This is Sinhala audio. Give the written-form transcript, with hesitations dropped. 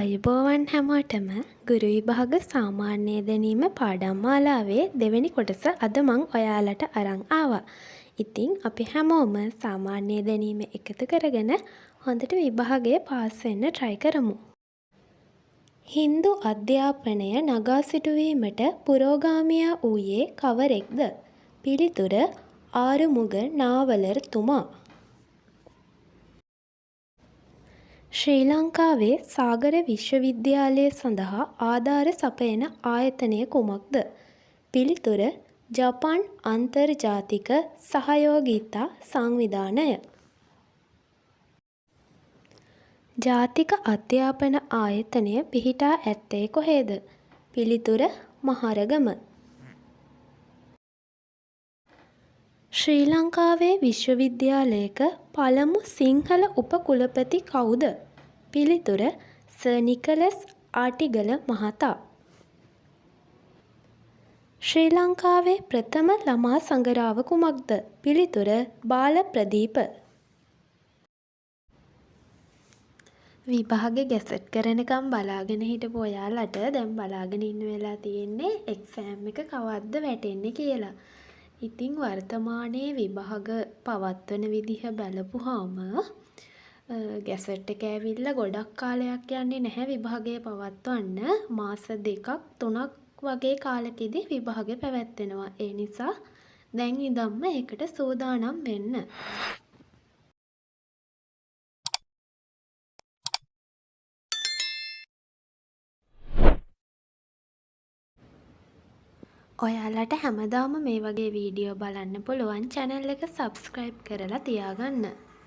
ආයුබෝවන් හැමෝටම ගුරු විභාග සාමාන්‍ය දැනීම පාඩම් මාලාවේ දෙවෙනි කොටස අද මං ඔයාලට අරන් ආවා. ඉතින් අපි හැමෝම සාමාන්‍ය දැනීම එකතු කරගෙන හොඳට විභාගයේ පාස් වෙන්න try කරමු. හින්දු අධ්‍යාපනය නගා සිටුවීමට පුරෝගාමියා වූයේ කවරෙක්ද? පිළිතුර ආරුමුග නාවලර්තුමා. ශ්‍රී ලංකාවේ සාගර විශ්වවිද්‍යාලය සඳහා ආධාර සපයන ආයතනය කුමක්ද? පිළිතුර ජපාන් අන්තර්ජාතික සහයෝගිතා සංවිධානය. ජාතික අධ්‍යාපන ආයතනය පිහිටා ඇත්තේ කොහේද? පිළිතුර මහරගම. ශ්‍රී ලංකාවේ විශ්වවිද්‍යාලයක පළමු සිංහල උපකුලපති කවුද? පිළිතුර සර් නිකලස් ආටිගල මහතා. ශ්‍රී ලංකාවේ ප්‍රථම ළමා සඟරාව කුමක්ද? පිළිතුර බාල ප්‍රදීප. විභාගෙ ගැසට් කරනකම් බලාගෙන හිටපු ඔයාලට දැන් බලාගෙන ඉන්න වෙලා තියෙන්නේ එක්සෑම් එක කවද්ද වැටෙන්නේ කියලා. ඉතින් වර්තමානයේ විභාග පවත්වන විදිහ බලපුවාම ගැසට් එක ඇවිල්ලා ගොඩක් කාලයක් යන්නේ නැහැ විභාගය පවත්වන්න. මාස 2ක් 3ක් වගේ කාලෙකදී විභාගය පැවැත්වෙනවා. ඒ නිසා දැන් ඉඳන්ම ඒකට සූදානම් වෙන්න. ඔයාලට හැමදාම මේ වගේ වීඩියෝ බලන්න පුළුවන් channel එක subscribe කරලා තියාගන්න.